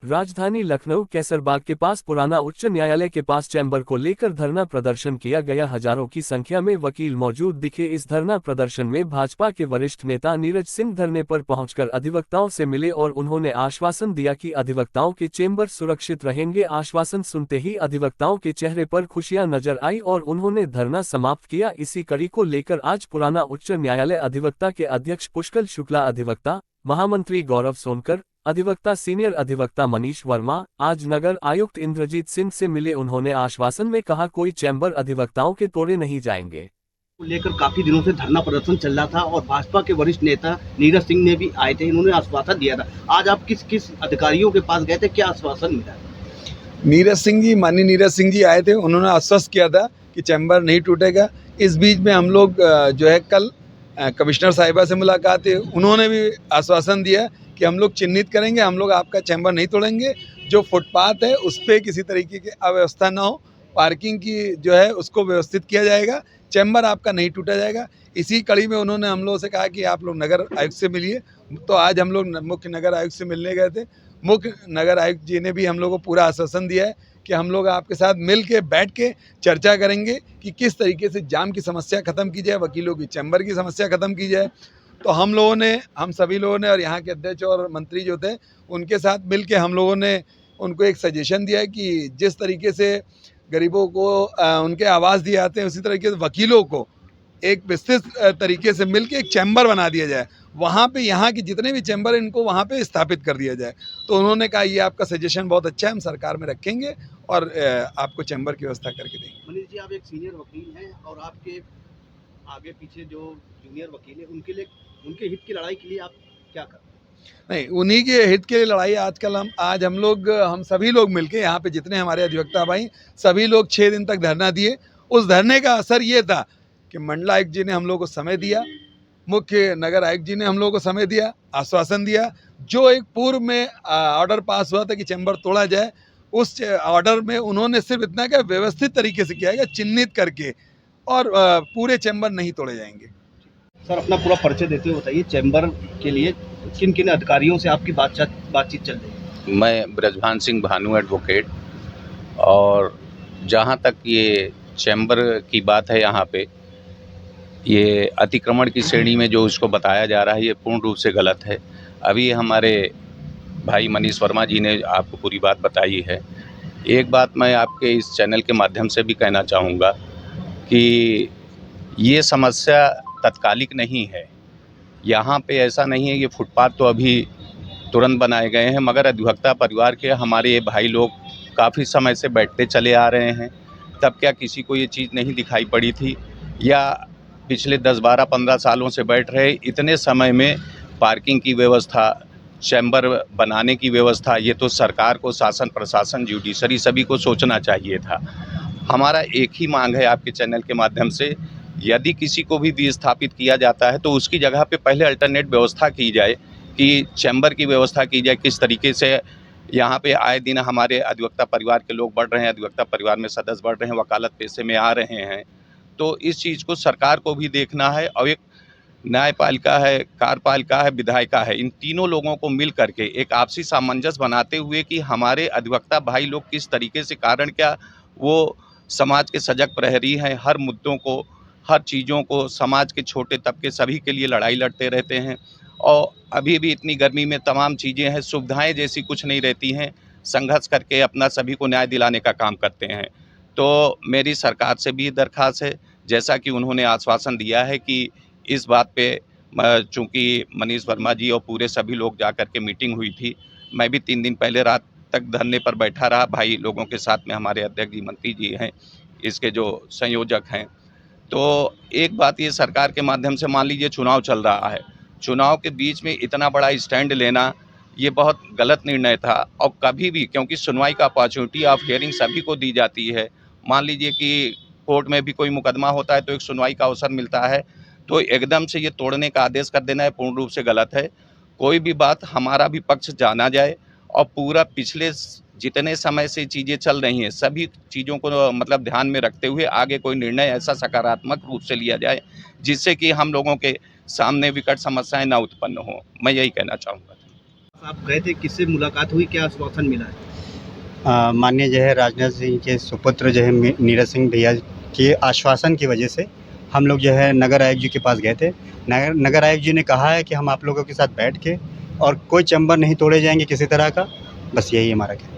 राजधानी लखनऊ कैसरबाग के पास पुराना उच्च न्यायालय के पास चैम्बर को लेकर धरना प्रदर्शन किया गया। हजारों की संख्या में वकील मौजूद दिखे। इस धरना प्रदर्शन में भाजपा के वरिष्ठ नेता नीरज सिंह धरने पर पहुंचकर अधिवक्ताओं से मिले और उन्होंने आश्वासन दिया कि अधिवक्ताओं के चेंबर सुरक्षित रहेंगे। आश्वासन सुनते ही अधिवक्ताओं के चेहरे पर खुशियां नजर आई और उन्होंने धरना समाप्त किया। इसी कड़ी को लेकर आज पुराना उच्च न्यायालय अधिवक्ता के अध्यक्ष पुष्कल शुक्ला, अधिवक्ता महामंत्री गौरव सोनकर, अधिवक्ता सीनियर अधिवक्ता मनीष वर्मा आज नगर आयुक्त इंद्रजीत सिंह से मिले। उन्होंने आश्वासन में कहा कोई चैम्बर अधिवक्ताओं के तोड़े नहीं जाएंगे। को लेकर काफी दिनों से धरना प्रदर्शन चल रहा था और भाजपा के वरिष्ठ नेता नीरज सिंह ने भी आए थे, इन्होंने आश्वासन दिया था। आज आप किस किस अधिकारियों के पास गए थे, क्या आश्वासन मिला? माननीय नीरज सिंह जी आए थे, उन्होंने आश्वस्त किया था कि चैम्बर नहीं टूटेगा। इस बीच में हम लोग जो है कल कमिश्नर साहिबा से मुलाकात है, उन्होंने भी आश्वासन दिया कि हम लोग चिन्हित करेंगे, हम लोग आपका चैम्बर नहीं तोड़ेंगे। जो फुटपाथ है उस पर किसी तरीके की अव्यवस्था ना हो, पार्किंग की जो है उसको व्यवस्थित किया जाएगा, चैम्बर आपका नहीं टूटा जाएगा। इसी कड़ी में उन्होंने हम लोगों से कहा कि आप लोग नगर आयुक्त से मिलिए। तो आज हम लोग मुख्य नगर आयुक्त से मिलने गए थे। मुख्य नगर आयुक्त जी ने भी हम लोग को पूरा आश्वासन दिया है कि हम लोग आपके साथ मिल के बैठ के चर्चा करेंगे कि किस तरीके से जाम की समस्या ख़त्म की जाए, वकीलों की चैम्बर की समस्या ख़त्म की जाए। तो हम सभी लोगों ने और यहाँ के अध्यक्ष और मंत्री जो थे उनके साथ मिल के हम लोगों ने उनको एक सजेशन दिया है कि जिस तरीके से गरीबों को उनके आवास दिए जाते हैं, उसी तरीके से वकीलों को एक विस्तृत तरीके से मिल के एक चैम्बर बना दिया जाए। वहाँ पे यहाँ के जितने भी चैम्बर हैं इनको वहाँ पे स्थापित कर दिया जाए। तो उन्होंने कहा ये आपका सजेशन बहुत अच्छा है, हम सरकार में रखेंगे और आपको चैम्बर की व्यवस्था करके देंगे। मनीष जी, आप एक सीनियर वकील हैं और आपके आगे पीछे जो जूनियर वकील हैं उनके लिए, उनके हित की लड़ाई के लिए आप क्या कर रहे हैं? नहीं, उन्हीं के हित के लिए लड़ाई आज हम सभी लोग मिलके यहाँ पे जितने हमारे अधिवक्ता भाई सभी लोग 6 दिन तक धरना दिए। उस धरने का असर ये था कि मंडल आयुक्त जी ने हम लोग को समय दिया, मुख्य नगर आयुक्त जी ने हम लोगों को समय दिया, आश्वासन दिया। जो एक पूर्व में ऑर्डर पास हुआ था कि चैम्बर तोड़ा जाए, उस ऑर्डर में उन्होंने सिर्फ इतना कि व्यवस्थित तरीके से किया गया, चिन्हित करके, और पूरे चैम्बर नहीं तोड़े जाएंगे। सर, अपना पूरा परिचय देते हुए बताइए, चैम्बर के लिए किन किन अधिकारियों से आपकी बातचीत चल रही है? मैं ब्रजभान सिंह भानु एडवोकेट। और जहाँ तक ये चैम्बर की बात है, यहाँ पे ये अतिक्रमण की श्रेणी में जो इसको बताया जा रहा है ये पूर्ण रूप से गलत है। अभी हमारे भाई मनीष वर्मा जी ने आपको पूरी बात बताई है। एक बात मैं आपके इस चैनल के माध्यम से भी कहना चाहूँगा कि ये समस्या तत्कालिक नहीं है। यहाँ पे ऐसा नहीं है, ये फुटपाथ तो अभी तुरंत बनाए गए हैं, मगर अधिवक्ता परिवार के हमारे ये भाई लोग काफ़ी समय से बैठते चले आ रहे हैं। तब क्या किसी को ये चीज़ नहीं दिखाई पड़ी थी? या पिछले 10, 12, 15 सालों से बैठ रहे, इतने समय में पार्किंग की व्यवस्था, चैम्बर बनाने की व्यवस्था, ये तो सरकार को, शासन प्रशासन, जुडिशरी सभी को सोचना चाहिए था। हमारा एक ही मांग है आपके चैनल के माध्यम से, यदि किसी को भी विस्थापित किया जाता है तो उसकी जगह पे पहले अल्टरनेट व्यवस्था की जाए कि चैम्बर की व्यवस्था की जाए। किस तरीके से यहाँ पे आए दिन हमारे अधिवक्ता परिवार के लोग बढ़ रहे हैं, अधिवक्ता परिवार में सदस्य बढ़ रहे हैं, वकालत पेशे में आ रहे हैं। तो इस चीज़ को सरकार को भी देखना है और एक न्यायपालिका है, कार्यपालिका है, विधायिका है, इन तीनों लोगों को मिल करके एक आपसी सामंजस्य बनाते हुए कि हमारे अधिवक्ता भाई लोग किस तरीके से, कारण क्या वो समाज के सजग प्रहरी हैं, हर मुद्दों को, हर चीज़ों को, समाज के छोटे तबके सभी के लिए लड़ाई लड़ते रहते हैं। और अभी भी इतनी गर्मी में तमाम चीज़ें हैं, सुविधाएं जैसी कुछ नहीं रहती हैं, संघर्ष करके अपना सभी को न्याय दिलाने का काम करते हैं। तो मेरी सरकार से भी दरख्वास्त है, जैसा कि उन्होंने आश्वासन दिया है कि इस बात पे, चूँकि मनीष वर्मा जी और पूरे सभी लोग जा कर के मीटिंग हुई थी, मैं भी 3 दिन पहले रात तक धरने पर बैठा रहा भाई लोगों के साथ में, हमारे अध्यक्ष जी, मंत्री जी हैं, इसके जो संयोजक हैं। तो एक बात ये सरकार के माध्यम से, मान लीजिए चुनाव चल रहा है, चुनाव के बीच में इतना बड़ा स्टैंड लेना ये बहुत गलत निर्णय था। और कभी भी, क्योंकि सुनवाई का अपॉर्चुनिटी ऑफ हियरिंग सभी को दी जाती है, मान लीजिए कि कोर्ट में भी कोई मुकदमा होता है तो एक सुनवाई का अवसर मिलता है, तो एकदम से ये तोड़ने का आदेश कर देना है पूर्ण रूप से गलत है। कोई भी बात, हमारा भी पक्ष जाना जाए और पूरा पिछले जितने समय से चीज़ें चल रही हैं सभी चीज़ों को मतलब ध्यान में रखते हुए आगे कोई निर्णय ऐसा सकारात्मक रूप से लिया जाए जिससे कि हम लोगों के सामने विकट समस्याएं ना उत्पन्न हो। मैं यही कहना चाहूँगा। आप गए थे, किससे मुलाकात हुई, क्या आश्वासन मिला है? माननीय जो है राजनाथ सिंह के सुपुत्र जो है नीरज सिंह भैया के आश्वासन की वजह से हम लोग जो है नगर आयुक्त जी के पास गए थे। नगर आयुक्त जी ने कहा है कि हम आप लोगों के साथ बैठ के और कोई चैम्बर नहीं तोड़े जाएंगे किसी तरह का, बस यही हमारा कहना है।